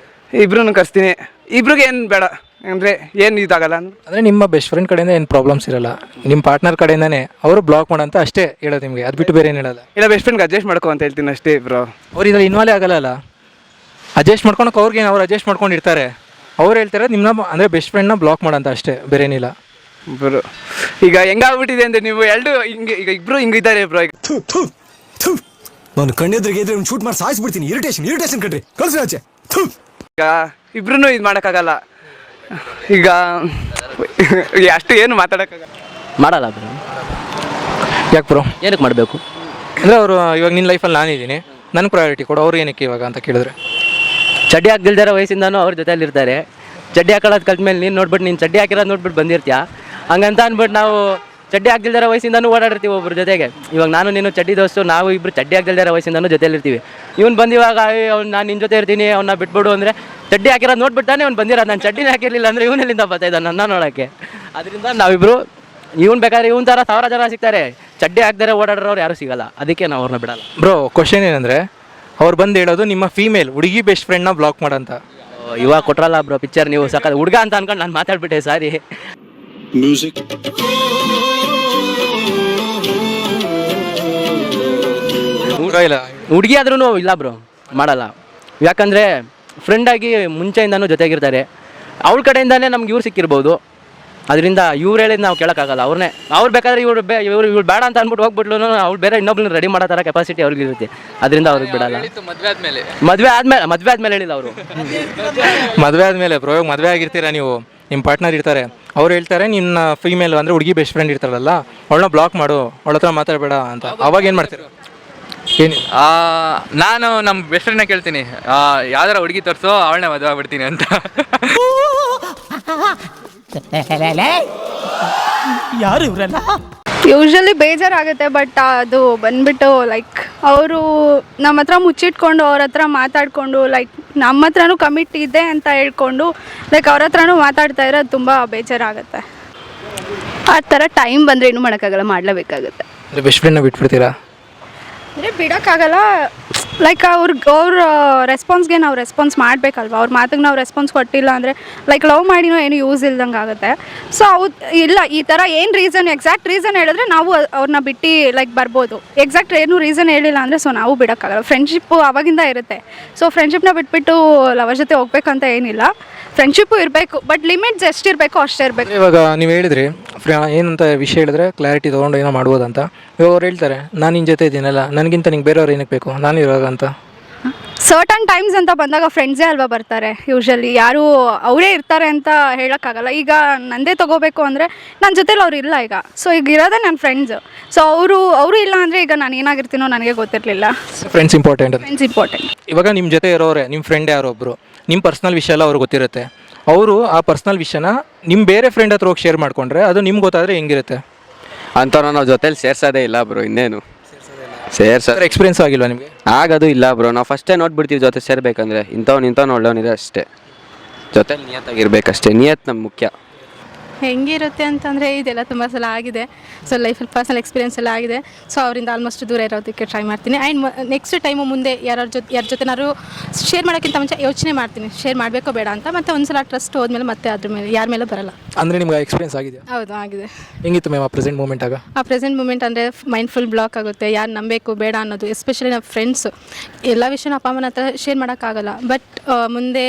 ಇಬ್ರು ಕರ್ಸ್ತೀನಿ. ಇಬ್ರಿಗೆ ಏನು ಬೇಡ ಅಂದರೆ ಏನು ಇದಾಗಲ್ಲ ಅಂದರೆ ನಿಮ್ಮ ಬೆಸ್ಟ್ ಫ್ರೆಂಡ್ ಕಡೆಯಿಂದ ಏನು ಪ್ರಾಬ್ಲಮ್ಸ್ ಇರಲ್ಲ, ನಿಮ್ಮ ಪಾರ್ಟ್ನರ್ ಕಡೆಯಿಂದನೇ ಅವರು ಬ್ಲಾಕ್ ಮಾಡಂತ ಅಷ್ಟೇ ಹೇಳೋದು ನಿಮಗೆ, ಅದು ಬಿಟ್ಟು ಬೇರೆ ಏನು ಹೇಳಲ್ಲ? ಇಲ್ಲ, ಬೆಸ್ಟ್ ಫ್ರೆಂಡ್ಗೆ ಅಡ್ಜಸ್ಟ್ ಮಾಡ್ಕೊ ಅಂತ ಹೇಳ್ತೀನಿ ಅಷ್ಟೇ ಬ್ರೋ. ಅವ್ರು ಇದ್ರಲ್ಲಿ ಇನ್ವಾಲ್ವ್ ಆಗಲ್ಲ, ಅಡ್ಜಸ್ಟ್ ಮಾಡ್ಕೊಳಕ್ಕೆ ಅವ್ರಿಗೆ ಅವ್ರು ಅಡ್ಜಸ್ಟ್ ಮಾಡ್ಕೊಂಡಿರ್ತಾರೆ. ಅವ್ರು ಹೇಳ್ತಾರೆ ನಿಮ್ಮನ್ನ ಅಂದರೆ ಬೆಸ್ಟ್ ಫ್ರೆಂಡ್ನ ಬ್ಲಾಕ್ ಮಾಡಂತ ಅಷ್ಟೇ, ಬೇರೆ ಏನಿಲ್ಲ ಬ್ರೋ. ಈಗ ಹೆಂಗಾಗ್ಬಿಟ್ಟಿದೆ ಅಂದರೆ ನೀವು ಎರಡು ಹಿಂಗೆ, ಈಗ ಇಬ್ರು ಹಿಂಗಿದ್ದಾರೆ ಬ್ರೋ. ಈಗ ನಾನು ಕಣ್ಣೆದ್ರಿಗೆ ಇದ್ರೆ ಶೂಟ್ ಮಾಡಿ ಸಾಯಿಸ್ಬಿಡ್ತೀನಿ. ಇರಿಟೇಷನ್ ಕಣ್ರಿ, ಕಳ್ಸಿ ಆಚೆ. ಈಗ ಇಬ್ರು ಇದು ಮಾಡೋಕ್ಕಾಗಲ್ಲ. ಈಗ ಅಷ್ಟು ಏನು ಮಾತಾಡೋಕ್ಕಾಗಲ್ಲ. ಮಾಡಲ್ಲ ಬ್ರೋ. ಯಾಕೆ ಬ್ರೋ? ಏನಕ್ಕೆ ಮಾಡಬೇಕು ಅಂದರೆ ಅವರು ಇವಾಗ ನಿನ್ನ ಲೈಫಲ್ಲಿ ನಾನಿದ್ದೀನಿ, ನನಗೆ ಪ್ರಯಾರಿಟಿ ಕೊಡು, ಅವ್ರು ಏನಕ್ಕೆ ಇವಾಗ ಅಂತ ಕೇಳಿದ್ರೆ? ಚಡ್ಡಿ ಹಾಕ್ದಿಲ್ದಾರ ವಯಸ್ಸಿಂದಾನು ಅವ್ರ ಜೊತೆಯಲ್ಲಿ ಇರ್ತಾರೆ. ಚಡ್ಡಿ ಹಾಕೊಳ್ಳೋದು ಕಲ್ತ್ಮೇಲೆ ನೀನು ನೋಡ್ಬಿಟ್ಟು ನೀನು ಚಡ್ಡಿ ಹಾಕಿರೋದು ನೋಡ್ಬಿಟ್ಟು ಬಂದಿರ್ತೀಯ, ಹಂಗಂತ ಅಂದ್ಬಿಟ್ಟು ನಾವು ಚಡ್ಡಿ ಹಾಕ್ದಿಲ್ದಾರ ವಯಸ್ಸಿಂದಾನು ಓಡಾಡಿರ್ತೀವಿ ಒಬ್ಬರ ಜೊತೆಗೆ. ಇವಾಗ ನಾನು ನೀನು ಚಡ್ಡಿ ದೋಸ್ತು, ನಾವು ಇಬ್ಬರು ಚಡ್ಡಿ ಹಾಕ್ದಿಲ್ದಾರ ವಯಸ್ಸಿಂದಾನು ಜೊತೆಯಲ್ಲಿರ್ತೀವಿ. ಇವ್ನು ಬಂದಿವಾಗ ಅವ್ನು ನಾನು ನಿನ್ನ ಜೊತೆ ಇರ್ತೀನಿ, ಅವ್ನ ಬಿಟ್ಬಿಡು ಅಂದರೆ ಚಡ್ಡಿ ಹಾಕಿರೋದು ನೋಡ್ಬಿಟ್ಟಾನೆ ಅವ್ನು ಬಂದಿರೋದು. ನಾನು ಚಡ್ಡಿನೇ ಹಾಕಿರಲಿಲ್ಲ ಅಂದರೆ ಇವನೆಲ್ಲಿಂದ ಬರ್ತಾಯಿದ್ದ ನನ್ನ ನೋಡೋಕ್ಕೆ. ಅದರಿಂದ ನಾವಿಬ್ಬರು ಇವ್ನು ಬೇಕಾದ್ರೆ ಇವನ್ ಥರ 1000 ಜನ ಸಿಗ್ತಾರೆ, ಚಡ್ಡಿ ಹಾಕ್ದಾರೆ ಓಡಾಡೋರು ಯಾರು ಸಿಗಲ್ಲ, ಅದಕ್ಕೆ ನಾವು ಅವ್ರನ್ನ ಬಿಡಲ್ಲ. ಬ್ರೋ, ಕ್ವಶನ್ ಏನಂದರೆ ಅವ್ರು ಬಂದು ಹೇಳೋದು ನಿಮ್ಮ ಫೀಮೇಲ್ ಹುಡುಗಿ ಬೆಸ್ಟ್ ಫ್ರೆಂಡ್ನ ಬ್ಲಾಕ್ ಮಾಡಂತ. ಇವಾಗ ಕೊಟ್ರಲ್ಲ ಬ್ರೋ ಪಿಕ್ಚರ್, ನೀವು ಸಕ್ಕ ಹುಡುಗ ಅಂತ ಅನ್ಕೊಂಡು ನಾನು ಮಾತಾಡ್ಬಿಟ್ಟೆ, ಸಾರಿ. ಮ್ಯೂಸಿಕ್ ಇಲ್ಲ ಹುಡುಗಿ ಆದ್ರೂ ಇಲ್ಲ ಬ್ರೋ, ಮಾಡಲ್ಲ. ಯಾಕಂದರೆ ಫ್ರೆಂಡಾಗಿ ಮುಂಚೆಯಿಂದನೂ ಜೊತೆಗಿರ್ತಾರೆ. ಅವ್ರ ಕಡೆಯಿಂದನೇ ನಮ್ಗೆ ಇವ್ರು ಸಿಕ್ಕಿರ್ಬೋದು. ಅದರಿಂದ ಇವ್ರು ಹೇಳಿದ್ ನಾವು ಕೇಳೋಕ್ಕಾಗಲ್ಲ. ಅವ್ರು ಬೇಕಾದ್ರೆ ಇವ್ರು ಬೇಡ ಅಂತ ಅಂದ್ಬಿಟ್ಟು ಹೋಗ್ಬಿಟ್ಲು, ಅವ್ರು ಬೇರೆ ಇನ್ನೊಬ್ಳನ್ನ ರೆಡಿ ಮಾಡೋ ಥರ ಕೆಪಾಸಿಟಿ ಅವ್ರಿಗೆ ಇರುತ್ತೆ. ಅದರಿಂದ ಅವ್ರಿಗೆ ಬಿಡಲ್ಲ. ಮದುವೆ ಆದ್ಮೇಲೆ ಹೇಳಿಲ್ಲ ಅವರು. ಮದುವೆ ಆದಮೇಲೆ ಬ್ರೋ, ಇವಾಗ ಮದುವೆ ಆಗಿರ್ತೀರಾ ನೀವು, ನಿಮ್ಮ ಪಾರ್ಟ್ನರ್ ಇರ್ತಾರೆ, ಅವ್ರು ಹೇಳ್ತಾರೆ ನಿನ್ನ ಫೀಮೇಲ್ ಅಂದರೆ ಹುಡುಗಿ ಬೆಸ್ಟ್ ಫ್ರೆಂಡ್ ಇರ್ತಾರಲ್ಲ, ಅವಳನ್ನ ಬ್ಲಾಕ್ ಮಾಡು, ಅವಳ ಹತ್ರ ಮಾತಾಡಬೇಡ ಅಂತ. ಅವಾಗ ಏನು ಮಾಡ್ತೀರಾ? ಏನಿಲ್ಲ, ನಾನು ನಮ್ಮ ಬೆಸ್ಟ್ ಫ್ರೆಂಡ್ನ ಕೇಳ್ತೀನಿ, ಯಾವ್ದಾರ ಹುಡುಗಿ ತೋರಿಸೋ ಅವಳನ್ನ ಮದುವೆ ಆಗ್ಬಿಡ್ತೀನಿ ಅಂತ. ಯಾರು ಇವರೆಲ್ಲ? ಯೂಶ್ವಲಿ ಬೇಜಾರಾಗುತ್ತೆ, ಬಟ್ ಅದು ಬಂದ್ಬಿಟ್ಟು ಲೈಕ್ ಅವರು ನಮ್ಮ ಹತ್ರ ಮುಚ್ಚಿಟ್ಕೊಂಡು ಅವ್ರ ಹತ್ರ ಮಾತಾಡಿಕೊಂಡು ಲೈಕ್ ನಮ್ಮ ಹತ್ರನೂ ಕಮಿಟ್ ಇದೆ ಅಂತ ಹೇಳ್ಕೊಂಡು ಲೈಕ್ ಅವ್ರ ಹತ್ರನೂ ಮಾತಾಡ್ತಾ ಇದ್ರೆ ಅದು ತುಂಬ ಬೇಜಾರಾಗುತ್ತೆ. ಆ ಥರ ಟೈಮ್ ಬಂದರೆ ಏನೂ ಮಾಡೋಕ್ಕಾಗಲ್ಲ, ಮಾಡಲೇಬೇಕಾಗುತ್ತೆ. ಬೆಸ್ಟ್ ಫ್ರೆಂಡ್ನ ಬಿಟ್ಬಿಡ್ತೀರಾ? ಅಂದರೆ ಬಿಡೋಕ್ಕಾಗಲ್ಲ, ಲೈಕ್ ಅವ್ರ ರೆಸ್ಪಾನ್ಸ್ಗೆ ನಾವು ರೆಸ್ಪಾನ್ಸ್ ಮಾಡಬೇಕಲ್ವ. ಅವ್ರ ಮಾತಿಗೆ ನಾವು ರೆಸ್ಪಾನ್ಸ್ ಕೊಟ್ಟಿಲ್ಲ ಅಂದರೆ ಲೈಕ್ ಲವ್ ಮಾಡಿನೂ ಏನು ಯೂಸ್ ಇಲ್ದಂಗೆ ಆಗುತ್ತೆ. ಸೊ ಇಲ್ಲ, ಈ ಥರ ಏನು ರೀಸನ್, ಎಕ್ಸಾಕ್ಟ್ ರೀಸನ್ ಹೇಳಿದ್ರೆ ನಾವು ಅವ್ರನ್ನ ಬಿಟ್ಟು ಲೈಕ್ ಬರ್ಬೋದು. ಎಕ್ಸಾಕ್ಟ್ ಏನು ರೀಸನ್ ಹೇಳಿಲ್ಲ ಅಂದರೆ ಸೊ ನಾವು ಬಿಡೋಕ್ಕಾಗಲ್ಲ. ಫ್ರೆಂಡ್ಶಿಪ್ಪು ಆವಾಗಿಂದ ಇರುತ್ತೆ. ಸೊ ಫ್ರೆಂಡ್ಶಿಪ್ನ ಬಿಟ್ಬಿಟ್ಟು ಲವರ್ ಜೊತೆ ಹೋಗ್ಬೇಕಂತ ಏನಿಲ್ಲ, ಫ್ರೆಂಡ್ಶಿಪ್ಪು ಇರಬೇಕು, ಬಟ್ ಲಿಮಿಟ್ಸ್ ಎಷ್ಟಿರಬೇಕು ಅಷ್ಟೇ ಇರಬೇಕು. ಇವಾಗ ನೀವು ಹೇಳಿದ್ರಿ ಏನಂತ ವಿಷಯ ಹೇಳಿದ್ರೆ ಕ್ಲಾರಿಟಿ ತೊಗೊಂಡು ಏನೋ ಮಾಡ್ಬೋದು ಅಂತ. ಇವಾಗ ಅವ್ರು ಹೇಳ್ತಾರೆ, ನಾನು ನಿನ್ನ ಜೊತೆ ಇದ್ದೀನಲ್ಲ, ನನಗಿಂತ ನಿಂಗೆ ಬೇರೆಯವ್ರು ಏನಕ್ಕೆ ಬೇಕು, ನಾನು ಇರುವಾಗ ಅಂತ. ಸರ್ಟನ್ ಟೈಮ್ಸ್ ಅಂತ ಬಂದಾಗ ಫ್ರೆಂಡ್ಸೇ ಅಲ್ವಾ ಬರ್ತಾರೆ. ಯೂಶ್ವಲಿ ಯಾರು ಅವರೇ ಇರ್ತಾರೆ ಅಂತ ಹೇಳೋಕ್ಕಾಗಲ್ಲ. ಈಗ ನಂದೇ ತೊಗೋಬೇಕು ಅಂದರೆ ನನ್ನ ಜೊತೆಲಿ ಅವ್ರು ಇಲ್ಲ ಈಗ. ಸೊ ಈಗ ಇರೋದೇ ನನ್ನ ಫ್ರೆಂಡ್ಸು. ಸೊ ಅವರು ಇಲ್ಲ ಅಂದರೆ ಈಗ ನಾನು ಏನಾಗಿರ್ತೀನೋ ನನಗೆ ಗೊತ್ತಿರಲಿಲ್ಲ. Friends important. Friends important. ಇವಾಗ ನಿಮ್ಮ ಜೊತೆ ಇರೋರೆ, ನಿಮ್ಮ ಫ್ರೆಂಡ್ ಯಾರೋ ಒಬ್ಬರು, ನಿಮ್ಮ ಪರ್ಸ್ನಲ್ ವಿಷಯ ಎಲ್ಲ ಅವ್ರಿಗೆ ಗೊತ್ತಿರುತ್ತೆ. ಅವರು ಆ ಪರ್ಸ್ನಲ್ ವಿಷಯನ ನಿಮ್ಮ ಬೇರೆ ಫ್ರೆಂಡ್ ಹತ್ರ ಹೋಗಿ ಶೇರ್ ಮಾಡಿಕೊಂಡ್ರೆ ಅದು ನಿಮ್ಗೆ ಗೊತ್ತಾದರೆ ಹೆಂಗಿರುತ್ತೆ? ಅಂಥವ್ರು ನಾವು ಜೊತೆಲಿ ಸೇರ್ಸೋದೇ ಇಲ್ಲ ಬ್ರೋ. ಇನ್ನೇನು ಎಕ್ಸ್ಪೀರಿಯನ್ಸ್ ಆಗಿಲ್ವಾ ನಿಮಗೆ? ಆಗೋದು ಇಲ್ಲ ಬ್ರೋ. ನಾವು ಫಸ್ಟೇ ನೋಡ್ಬಿಡ್ತೀವಿ ಜೊತೆ ಸೇರಬೇಕಂದ್ರೆ, ಇಂಥವ್ನು ಒಳ್ಳೆಯವನಿದೆ ಅಷ್ಟೇ. ಜೊತೆಲಿ ನಿಯತ್ತಾಗಿರ್ಬೇಕಷ್ಟೇ, ನಿಯತ್ ನಮ್ಗೆ ಮುಖ್ಯ. ಹೆಂಗಿರುತ್ತೆ ಅಂತಂದರೆ ಇದೆಲ್ಲ ತುಂಬ ಸಲ ಆಗಿದೆ. ಸೊ ಲೈಫಲ್ಲಿ ಪರ್ಸನಲ್ ಎಕ್ಸ್ಪೀರಿಯನ್ಸ್ ಎಲ್ಲ ಆಗಿದೆ. ಸೊ ಅವರಿಂದ ಆಲ್ಮೋಸ್ಟ್ ದೂರ ಇರೋದಕ್ಕೆ ಟ್ರೈ ಮಾಡ್ತೀನಿ. ಆ್ಯಂಡ್ ನೆಕ್ಸ್ಟ್ ಟೈಮು ಮುಂದೆ ಯಾರ ಜೊತೆನಾದ್ರು ಶೇರ್ ಮಾಡೋಕ್ಕಿಂತ ಮುಂಚೆ ಯೋಚನೆ ಮಾಡ್ತೀನಿ, ಶೇರ್ ಮಾಡಬೇಕೋ ಬೇಡ ಅಂತ. ಮತ್ತು ಒಂದ್ಸಲ ಟ್ರಸ್ಟ್ ಹೋದ್ಮೇಲೆ ಮತ್ತೆ ಅದ್ರ ಮೇಲೆ ಯಾರ ಮೇಲೆ ಬರಲ್ಲ. ಅಂದರೆ ನಿಮ್ಗೆ ಎಕ್ಸ್ಪೀರಿಯನ್ಸ್ ಆಗಿದೆ? ಹೌದು, ಆಗಿದೆ. ಹೆಂಗಿತ್ತು ಮ್ಯಾಮ್ ಆ ಪ್ರೆಸೆಂಟ್ ಮೂಮೆಂಟ್ ಆಗ? ಆ ಪ್ರೆಸೆಂಟ್ ಮೂಮೆಂಟ್ ಅಂದರೆ ಮೈಂಡ್ ಫುಲ್ ಬ್ಲಾಕ್ ಆಗುತ್ತೆ, ಯಾರು ನಂಬಬೇಕು ಬೇಡ ಅನ್ನೋದು. ಎಸ್ಪೆಷಲಿ ನಮ್ಮ ಫ್ರೆಂಡ್ಸು ಎಲ್ಲ ವಿಷಯನ ಅಪ್ಪ ಅಮ್ಮನ ಹತ್ರ ಶೇರ್ ಮಾಡೋಕ್ಕಾಗಲ್ಲ. ಬಟ್ ಮುಂದೆ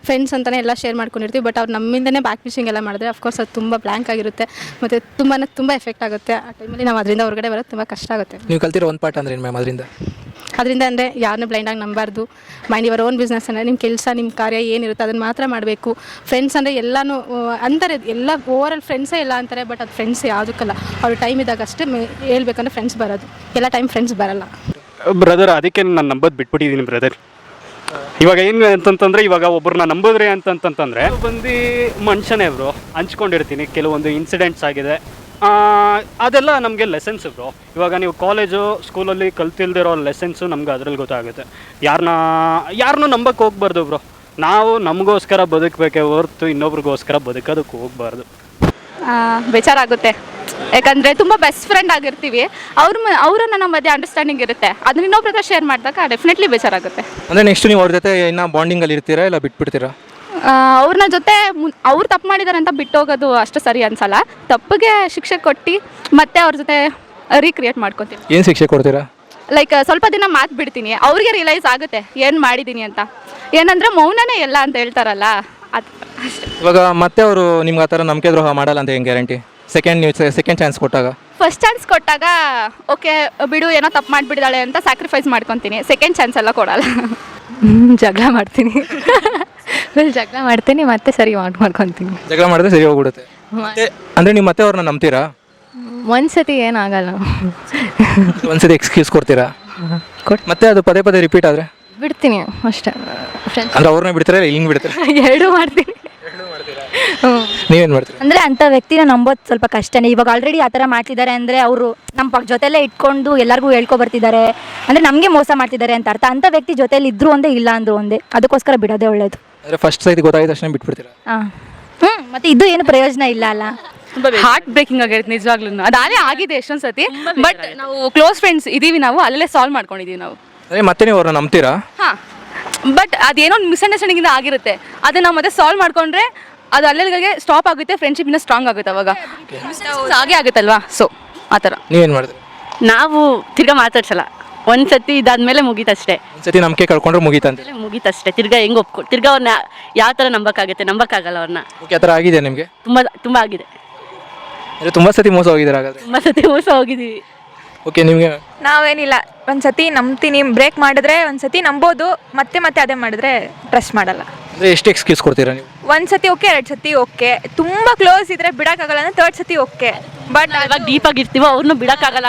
ಫ್ರೆಂಡ್ಸ್ ಅಂತಲೇ ಎಲ್ಲ ಶೇರ್ ಮಾಡ್ಕೊಂಡಿರ್ತೀವಿ. ಬಟ್ ಅವ್ರು ನಮ್ಮಿಂದನೇ ಬ್ಯಾಕ್ ವಿಶಿಂಗ್ ಎಲ್ಲ ಮಾಡಿದ್ರೆ ಅಫ್ಕೋರ್ಸ್ ಅದು ತುಂಬ ಬ್ಲ್ಯಾಂಕ್ ಆಗಿರುತ್ತೆ ಮತ್ತು ತುಂಬ ಎಫೆಕ್ಟ್ ಆಗುತ್ತೆ. ಆ ಟೈಮಲ್ಲಿ ನಾವು ಅದರಿಂದ ಹೊರಗಡೆ ಬರೋದು ತುಂಬ ಕಷ್ಟ ಆಗುತ್ತೆ. ನೀವು ಕಲ್ತಿರೋ ಒಂದು ಪಾಠ ಅಂದ್ರೆ ಏನು ಮ್ಯಾಮ್ ಅದರಿಂದ? ಅಂದರೆ ಯಾರನ್ನೂ ಬ್ಲೈಂಡಾಗಿ ನಂಬಾರ್ದು. ಮೈಂಡ್ ಯುವರ್ ಓನ್ ಬಿಸ್ನೆಸ್ ಅಂದರೆ ನಿಮ್ಮ ಕೆಲಸ, ನಿಮ್ಮ ಕಾರ್ಯ ಏನಿರುತ್ತೆ ಅದನ್ನು ಮಾತ್ರ ಮಾಡಬೇಕು. ಫ್ರೆಂಡ್ಸ್ ಅಂದರೆ ಎಲ್ಲನೂ ಅಂತಾರೆ, ಎಲ್ಲ ಓವರಾಲ್ ಫ್ರೆಂಡ್ಸೇ ಎಲ್ಲ ಅಂತಾರೆ. ಬಟ್ ಅದು ಫ್ರೆಂಡ್ಸ್ ಯಾವುದಕ್ಕಲ್ಲ, ಅವ್ರ ಟೈಮ್ ಇದ್ದಾಗ ಅಷ್ಟೇ ಹೇಳ್ಬೇಕಂದ್ರೆ ಫ್ರೆಂಡ್ಸ್ ಬರೋದು. ಎಲ್ಲ ಟೈಮ್ ಫ್ರೆಂಡ್ಸ್ ಬರಲ್ಲ ಬ್ರದರ್. ಅದಕ್ಕೆ ನಾನು ನಂಬೋದು ಬಿಟ್ಬಿಟ್ಟಿದ್ದೀನಿ ಬ್ರದರ್. ಇವಾಗ ಏನು ಅಂತಂತಂದರೆ, ಇವಾಗ ಒಬ್ಬರನ್ನ ನಂಬಿದ್ರಿ ಅಂತಂತಂದರೆ ಬಂದು ಮನುಷ್ಯನೇ ಬ್ರೋ. ಹಂಚ್ಕೊಂಡಿರ್ತೀನಿ ಕೆಲವೊಂದು ಇನ್ಸಿಡೆಂಟ್ಸ್ ಆಗಿದೆ, ಅದೆಲ್ಲ ನಮಗೆ ಲೆಸನ್ಸ್ ಬ್ರೋ. ಇವಾಗ ನೀವು ಕಾಲೇಜು ಸ್ಕೂಲಲ್ಲಿ ಕಲ್ತಿಲ್ದಿರೋ ಲೆಸನ್ಸು ನಮ್ಗೆ ಅದ್ರಲ್ಲಿ ಗೊತ್ತಾಗುತ್ತೆ. ಯಾರನ್ನೂ ನಂಬಕ್ಕೆ ಹೋಗ್ಬಾರ್ದು ಬ್ರೋ. ನಾವು ನಮಗೋಸ್ಕರ ಬದುಕಬೇಕೇ ಹೊರತು ಇನ್ನೊಬ್ರಿಗೋಸ್ಕರ ಬದುಕೋದಕ್ಕೆ ಹೋಗ್ಬಾರ್ದು. ಬೇಜಾರಾಗುತ್ತೆ, ಯಾಕಂದರೆ ತುಂಬ ಬೆಸ್ಟ್ ಫ್ರೆಂಡ್ ಆಗಿರ್ತೀವಿ. ಅವರನ್ನ ನಮ್ಮ ಮಧ್ಯೆ ಅಂಡರ್ಸ್ಟ್ಯಾಂಡಿಂಗ್ ಇರುತ್ತೆ, ಅದನ್ನ ಇನ್ನೊಬ್ರ ಹತ್ರ ಶೇರ್ ಮಾಡಿದಾಗ ಡೆಫಿನೆಟ್ಲಿ ಬೇಜಾರಾಗುತ್ತೆ. ಅಂದರೆ ನೆಕ್ಸ್ಟ್ ನೀವು ಅವ್ರ ಜೊತೆ ಇನ್ನೂ ಬಾಂಡಿಂಗಲ್ಲಿ ಇರ್ತೀರಾ ಇಲ್ಲ ಬಿಟ್ಬಿಡ್ತೀರಾ? ಅವ್ರನ್ನ ಜೊತೆ ಅವ್ರು ತಪ್ಪು ಮಾಡಿದ್ದಾರೆ ಅಂತ ಬಿಟ್ಟೋಗೋದು ಅಷ್ಟು ಸರಿ ಅನ್ಸಲ್ಲ. ತಪ್ಪಿಗೆ ಶಿಕ್ಷೆ ಕೊಟ್ಟು ಮತ್ತೆ ಅವ್ರ ಜೊತೆ ರೀಕ್ರಿಯೇಟ್ ಮಾಡ್ಕೊತೀನಿ. ಏನು ಶಿಕ್ಷೆ ಕೊಡ್ತೀರಾ? ಲೈಕ್ ಸ್ವಲ್ಪ ದಿನ ಮಾತು ಬಿಡ್ತೀನಿ, ಅವ್ರಿಗೆ ರಿಯಲೈಸ್ ಆಗುತ್ತೆ ಏನು ಮಾಡಿದ್ದೀನಿ ಅಂತ. ಏನಂದರೆ ಮೌನನೇ ಎಲ್ಲ ಅಂತ ಹೇಳ್ತಾರಲ್ಲ, ಅದು ಅಷ್ಟೇ. ಇವಾಗ ಮತ್ತೆ ಅವರು ನಿಮ್ಗೆ ಆ ಥರ ನಂಬಿಕೆ ದ್ರೋಹ ಮಾಡಲ್ಲ ಅಂತ ಹೆಂಗೆ ಗ್ಯಾರಂಟಿ? ಸೆಕೆಂಡ್ ಚಾನ್ಸ್ ಕೊಟ್ಟಾಗ? ಫಸ್ಟ್ ಚಾನ್ಸ್ ಕೊಟ್ಟಾಗ ಓಕೆ ಬಿಡು, ಏನೋ ತಪ್ಪು ಮಾಡಿಬಿಡ್ದಾಳೆ ಅಂತ ಸ್ಯಾಕ್ರಿಫೈಸ್ ಮಾಡ್ಕೊತೀನಿ. ಸೆಕೆಂಡ್ ಚಾನ್ಸ್ ಎಲ್ಲ ಕೊಡಲ್ಲ. ಜಗಳ ಮಾಡ್ತೀನಿ ಜಗಳ ಮಾಡ್ತೀನಿ, ಮತ್ತೆ ಸರಿ ಮಾಡ್ಕೊತೀನಿ. ಜಗಳ ಮಾಡಿದ್ರೆ ಸರಿ ಹೋಗ್ಬಿಡುತ್ತೆ. ಅಂದರೆ ನೀವು ಮತ್ತೆ ಅವ್ರನ್ನ ನಂಬ್ತೀರಾ? ಒಂದ್ಸತಿ ಏನಾಗಲ್ಲ, ಒಂದ್ಸತಿ ಎಕ್ಸ್ಕ್ಯೂಸ್ ಕೊಡ್ತೀರಾ? ಮತ್ತೆ ಅದು ಪದೇ ಪದೇ ರಿಪೀಟ್ ಆದರೆ ಬಿಡ್ತೀನಿ ಅಷ್ಟೇ. ಅಂದ್ರೆ ಅವ್ರನ್ನ ಬಿಡ್ತೀರಾ ಹಿಂಗೆ ಬಿಡ್ತೀರಾ? ಎರಡೂ ಮಾಡ್ತೀನಿ. ನೀವೇನು ಮಾಡ್ತೀರಾ? ಅಂದರೆ ಅಂಥ ವ್ಯಕ್ತಿನ ನಂಬೋದು ಸ್ವಲ್ಪ ಕಷ್ಟನೇ. ಇವಾಗ ಆಲ್ರೆಡಿ ಆ ಥರ ಮಾಡ್ತಿದ್ದಾರೆ ಅಂದರೆ ಅವರು ನಮ್ಮ ಜೊತೆಲೇ ಇಟ್ಕೊಂಡು ಎಲ್ಲರಿಗೂ ಹೇಳ್ಕೊಬರ್ತಿದ್ದಾರೆ ಅಂದರೆ ನಮಗೆ ಮೋಸ ಮಾಡ್ತಿದ್ದಾರೆ ಅಂತ ಅರ್ಥ. ಅಂಥ ವ್ಯಕ್ತಿ ಜೊತೆಲಿ ಇದ್ರೂ ಒಂದೇ, ಇಲ್ಲ ಅಂದರೂ ಒಂದೇ. ಅದಕ್ಕೋಸ್ಕರ ಬಿಡೋದೇ ಒಳ್ಳೇದು. ಅಂದರೆ ಫಸ್ಟ್ ಸೈತಿ ಗೊತ್ತಾಗಿದ ತಕ್ಷಣ ಬಿಟ್ಬಿಡ್ತೀರಾ? ಮತ್ತು ಇದು ಏನು ಪ್ರಯೋಜನ ಇಲ್ಲ ಅಲ್ಲ. ಹಾರ್ಟ್ ಬ್ರೇಕಿಂಗ್ ಆಗಿರುತ್ತೆ ನಿಜವಾಗ್ಲೂ. ಅದಾಗಲೇ ಆಗಿದೆ ಎಷ್ಟೊಂದು ಸತಿ. ಬಟ್ ನಾವು ಕ್ಲೋಸ್ ಫ್ರೆಂಡ್ಸ್ ಇದ್ದೀವಿ, ನಾವು ಅಲ್ಲೇ ಸಾಲ್ವ್ ಮಾಡ್ಕೊಂಡಿದ್ದೀವಿ ನಾವು. ಅದೇ ಮತ್ತೆ ನೀವು ಅವ್ರನ್ನ ನಂಬ್ತೀರಾ? ಹಾಂ, ಬಟ್ ಅದೇನೋ ಮಿಸ್ಅಂಡರ್ಸ್ಟ್ಯಾಂಡಿಂಗಿಂದ ಆಗಿರುತ್ತೆ. ಅದನ್ನ ನಾವು ಮತ್ತೆ ಸಾಲ್ವ್ ಮಾಡ್ಕೊಂಡ್ರೆ ಅದು ಅಲ್ಲಿಗೆ ಸ್ಟಾಪ್ ಆಗುತ್ತೆ, ಫ್ರೆಂಡ್ಶಿಪ್ ಇನ್ನೂ ಸ್ಟ್ರಾಂಗ್ ಆಗುತ್ತೆ. ಅವಾಗ ಹಾಗೆ ಆಗುತ್ತಲ್ವಾ? ಸೊ ಆ ಥರ ನೀವೇನು ಮಾಡಿದ್ರಿ? ನಾವು ತಿರ್ಗಾ ಮಾತಾಡ್ಸಲ್ಲ, ಒಂದು ಸತಿ ಇದಾದ್ಮೇಲೆ ಮುಗೀತಷ್ಟೇ. ಒಂದ್ಸತಿ ನಂಬಿಕೆ ಕಳ್ಕೊಂಡ್ರೆ ಮುಗೀತಂತೆ. ಮುಗೀತಷ್ಟೇ. ತಿರ್ಗಾ ಹೆಂಗೆ ತಿರ್ಗಾ ಅವ್ರನ್ನ ಯಾವ ಥರ ನಂಬಕ್ಕಾಗಲ್ಲ ಅವ್ರನ್ನ. ಓಕೆ, ಆ ಥರ ಆಗಿದೆ ನಿಮಗೆ? ತುಂಬ ಆಗಿದೆ. ಅಂದರೆ ತುಂಬ ಸತಿ ಮೋಸ ಹೋಗಿದ್ದೀರಾ ಹಾಗಾದ್ರೆ? ತುಂಬ ಸತಿ ಮೋಸ ಹೋಗಿದ್ದೀವಿ. ಓಕೆ, ನಿಮಗೆ? ನಾವೇನಿಲ್ಲ, ಒಂದ್ಸತಿ ನಂಬ್ತೀನಿ, ಬ್ರೇಕ್ ಮಾಡಿದ್ರೆ ಒಂದ್ಸತಿ ನಂಬೋದು, ಮತ್ತೆ ಮತ್ತೆ ಅದೇ ಮಾಡಿದ್ರೆ ಟ್ರಸ್ಟ್ ಮಾಡಲ್ಲ. ಅಂದರೆ ಎಷ್ಟು ಎಕ್ಸ್ಕ್ಯೂಸ್ ಕೊಡ್ತೀರಾ ನೀವು? ಒಂದ್ಸತಿ ಓಕೆ, 2 ಸತಿ ಓಕೆ, ತುಂಬ ಕ್ಲೋಸ್ ಇದ್ರೆ ಬಿಡಕ್ಕಾಗಲ್ಲ ಅಂದ್ರೆ 3rd ಸತಿ ಓಕೆ. ಬಟ್ ಇವಾಗ ಡೀಪ್ ಆಗಿರ್ತೀವೋ ಅವ್ರನ್ನೂ ಬಿಡಕ್ಕಾಗಲ್ಲ.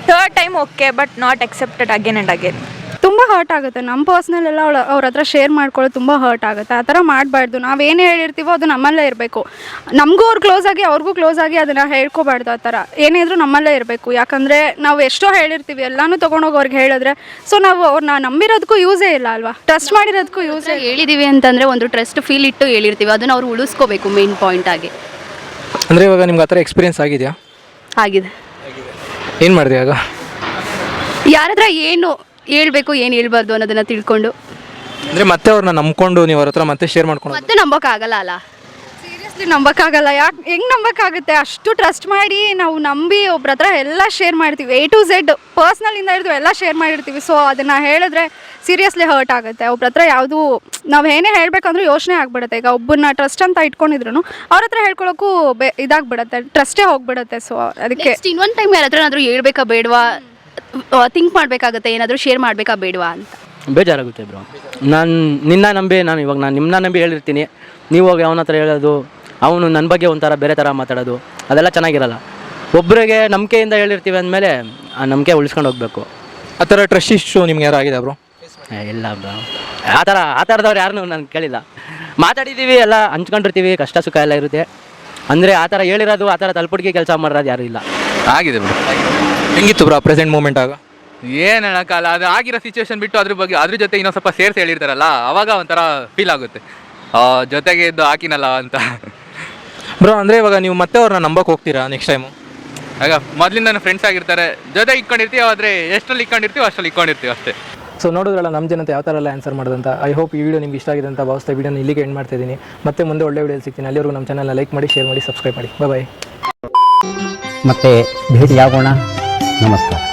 Third time okay, but not accepted again and again. ತುಂಬ ಹರ್ಟ್ ಆಗುತ್ತೆ. ನಮ್ಮ ಪರ್ಸ್ನಲ್ ಎಲ್ಲ ಅವ್ರ ಹತ್ರ ಶೇರ್ ಮಾಡ್ಕೊಳ್ಳೋದು ತುಂಬ ಹರ್ಟ್ ಆಗುತ್ತೆ. ಆ ಥರ ಮಾಡಬಾರ್ದು. ನಾವೇನು ಹೇಳಿರ್ತೀವೋ ಅದು ನಮ್ಮಲ್ಲೇ ಇರಬೇಕು. ನಮಗೂ ಅವ್ರು ಕ್ಲೋಸ್ ಆಗಿ ಅವ್ರಿಗೂ ಕ್ಲೋಸ್ ಆಗಿ ಅದನ್ನು ಹೇಳ್ಕೊಬಾರ್ದು. ಆ ಥರ ಏನೇ ಇದ್ರೂ ನಮ್ಮಲ್ಲೇ ಇರಬೇಕು. ಯಾಕಂದರೆ ನಾವು ಎಷ್ಟೋ ಹೇಳಿರ್ತೀವಿ, ಎಲ್ಲನೂ ತೊಗೊಂಡೋಗಿ ಅವ್ರಿಗೆ ಹೇಳಿದ್ರೆ ಸೊ ನಾವು ಅವ್ರನ್ನ ನಂಬಿರೋದಕ್ಕೂ ಯೂಸೇ ಇಲ್ಲ ಅಲ್ವಾ, ಟ್ರಸ್ಟ್ ಮಾಡಿರೋದಕ್ಕೂ ಯೂಸೇ. ಹೇಳಿದ್ದೀವಿ ಅಂತಂದರೆ ಒಂದು ಟ್ರಸ್ಟ್ ಫೀಲ್ ಇಟ್ಟು ಹೇಳಿರ್ತೀವಿ, ಅದನ್ನು ಅವ್ರು ಉಳಿಸ್ಕೋಬೇಕು ಮೇನ್ ಪಾಯಿಂಟ್ ಆಗಿ. ಅಂದರೆ ಇವಾಗ ನಿಮ್ಗೆ ಆ ಥರ ಎಕ್ಸ್ಪೀರಿಯನ್ಸ್ ಆಗಿದೆಯಾ? ಆಗಿದೆ. ಏನು ಮಾಡಿದೆ ಆಗ? ಯಾರ ಹತ್ರ ಏನು ಹೇಳ್ಬೇಕು ಏನು ಹೇಳ್ಬಾರ್ದು ಅನ್ನೋದನ್ನು ತಿಳ್ಕೊಂಡು. ಅಂದರೆ ಮತ್ತೆ ಅವ್ರನ್ನ ನಂಬ್ಕೊಂಡು ನೀವು ಅವ್ರ ಹತ್ರ ಮತ್ತೆ ಶೇರ್ ಮಾಡ್ಕೊಂಡು ಮತ್ತೆ ನಂಬೋಕ್ಕಾಗಲ್ಲ ಅಲ್ಲ. ಸೀರಿಯಸ್ಲಿ ನಂಬೋಕ್ಕಾಗಲ್ಲ. ಹೆಂಗೆ ನಂಬೋಕ್ಕಾಗುತ್ತೆ? ಅಷ್ಟು ಟ್ರಸ್ಟ್ ಮಾಡಿ ನಾವು ನಂಬಿ ಒಬ್ರ ಹತ್ರ ಎಲ್ಲ ಶೇರ್ ಮಾಡ್ತೀವಿ, A to Z ಪರ್ಸ್ನಲಿಂದ ಹಿಡಿದು ಎಲ್ಲ ಶೇರ್ ಮಾಡಿರ್ತೀವಿ. ಸೊ ಅದನ್ನು ಹೇಳಿದ್ರೆ ಸೀರಿಯಸ್ಲಿ ಹರ್ಟ್ ಆಗುತ್ತೆ. ಒಬ್ರ ಹತ್ರ ಯಾವುದು ನಾವು ಏನೇ ಹೇಳಬೇಕಂದ್ರೂ ಯೋಚನೆ ಆಗಿಬಿಡುತ್ತೆ. ಈಗ ಒಬ್ಬನ್ನ ಟ್ರಸ್ಟ್ ಅಂತ ಇಟ್ಕೊಂಡಿದ್ರು ಅವ್ರ ಹತ್ರ ಹೇಳ್ಕೊಳ್ಳೋಕ್ಕೂ ಇದಾಗ್ಬಿಡುತ್ತೆ, ಟ್ರಸ್ಟೇ ಹೋಗ್ಬಿಡುತ್ತೆ. ಸೊ ಅದಕ್ಕೆ ಇನ್ನೊಂದು ಟೈಮ್ ಯಾರ ಹತ್ರ ಏನಾದರೂ ಹೇಳ್ಬೇಕಾ ಬೇಡವಾ ಥಿಂಕ್ ಮಾಡಬೇಕಾಗುತ್ತೆ, ಏನಾದರೂ ಶೇರ್ ಮಾಡಬೇಕಾ ಬೇಡವಾ ಅಂತ ಬೇಜಾರಾಗುತ್ತೆ ಬ್ರೋ. ನಾನು ನಿಮ್ಮನ್ನ ನಂಬಿ ಹೇಳಿರ್ತೀನಿ, ನೀವು ಹೋಗಿ ಅವನ ಹತ್ರ ಹೇಳೋದು, ಅವನು ನನ್ನ ಬಗ್ಗೆ ಒಂಥರ ಬೇರೆ ಥರ ಮಾತಾಡೋದು, ಅದೆಲ್ಲ ಚೆನ್ನಾಗಿರಲ್ಲ. ಒಬ್ಬರಿಗೆ ನಂಬಿಕೆಯಿಂದ ಹೇಳಿರ್ತೀವಿ ಅಂದಮೇಲೆ ಆ ನಂಬಿಕೆ ಉಳಿಸ್ಕೊಂಡು ಹೋಗಬೇಕು. ಆ ಥರ ಟ್ರಸ್ಟ್ ಇಶ್ಯೂ ನಿಮ್ಗೆ ಯಾರು ಆಗಿದೆ ಬ್ರೋ? ಇಲ್ಲ ಬ್ರೋ, ಆ ಥರದವ್ರು ಯಾರನ್ನೂ ನಾನು ಕೇಳಿಲ್ಲ. ಮಾತಾಡಿದ್ದೀವಿ, ಎಲ್ಲ ಹಂಚ್ಕೊಂಡಿರ್ತೀವಿ, ಕಷ್ಟ ಸುಖ ಎಲ್ಲ ಇರುತ್ತೆ. ಅಂದರೆ ಆ ಥರ ಹೇಳಿರೋದು, ಆ ಥರ ತಲುಪಡಿಗೆ ಕೆಲಸ ಮಾಡಿರೋದು ಯಾರೂ ಇಲ್ಲ. ಆಗಿದೆ ಬ್ರೋ. ಹೆಂಗಿತ್ತು ಬ್ರೋ ಪ್ರೆಸೆಂಟ್ ಮೂಮೆಂಟ್ ಆಗ? ಏನು ಹೇಳೋಕ್ಕಲ್ಲ, ಅದು ಆಗಿರೋ ಸಿಚುವೇಶನ್ ಬಿಟ್ಟು ಅದ್ರ ಜೊತೆ ಇನ್ನೊಂದು ಸ್ವಲ್ಪ ಸೇರಿಸಿ ಹೇಳಿರ್ತಾರಲ್ಲ, ಅವಾಗ ಒಂಥರ ಫೀಲ್ ಆಗುತ್ತೆ, ಜೊತೆಗೆ ಇದ್ದು ಹಾಕಿನಲ್ಲ ಅಂತ. ಬ್ರೋ ಅಂದರೆ ಇವಾಗ ನೀವು ಮತ್ತೆ ಅವ್ರನ್ನ ನಂಬಕ್ಕೆ ಹೋಗ್ತೀರಾ ನೆಕ್ಸ್ಟ್ ಟೈಮು? ಆಗ ಮೊದಲಿಂದ ಫ್ರೆಂಡ್ಸ್ ಆಗಿರ್ತಾರೆ, ಜೊತೆಗೆ ಇಟ್ಕೊಂಡಿರ್ತೀವಿ, ಆದರೆ ಎಷ್ಟರಲ್ಲಿ ಇಟ್ಕೊಂಡಿರ್ತೀವಿ ಅಷ್ಟರಲ್ಲಿ ಇಟ್ಕೊಂಡಿರ್ತೀವಿ ಅಷ್ಟೇ. ಸೊ ನೋಡಿದ್ರಲ್ಲ ನಮ್ಮ ಜನತೆ ಯಾವ ಥರ ಎಲ್ಲ ಆನ್ಸರ್ ಮಾಡೋದಂತ. ಐ ಹೋಪ್ ಈ ವಿಡಿಯೋ ನಿಮ್ಗೆ ಇಷ್ಟ ಆಗಿದೆ ಅಂತ ಭಾವಿಸ್ತಾ ವಿಡಿಯೋನ ಇಲ್ಲಿಗೆ ಎಂಡ್ ಮಾಡ್ತಾ ಇದ್ದೀನಿ. ಮತ್ತೆ ಮುಂದೆ ಒಳ್ಳೆ ವಿಡಿಯೋ ಸಿಗ್ತೀನಿ. ಅಲ್ಲಿವರೆಗೂ ನಮ್ಮ ಚಾನಲ್ನ ಲೈಕ್ ಮಾಡಿ, ಶೇರ್ ಮಾಡಿ, ಸಬ್ಸ್ಕ್ರೈಬ್ ಮಾಡಿ. ಬಾಯ್. ಮತ್ತೆ ಭೇಟಿಯಾಗೋಣ. ನಮಸ್ಕಾರ.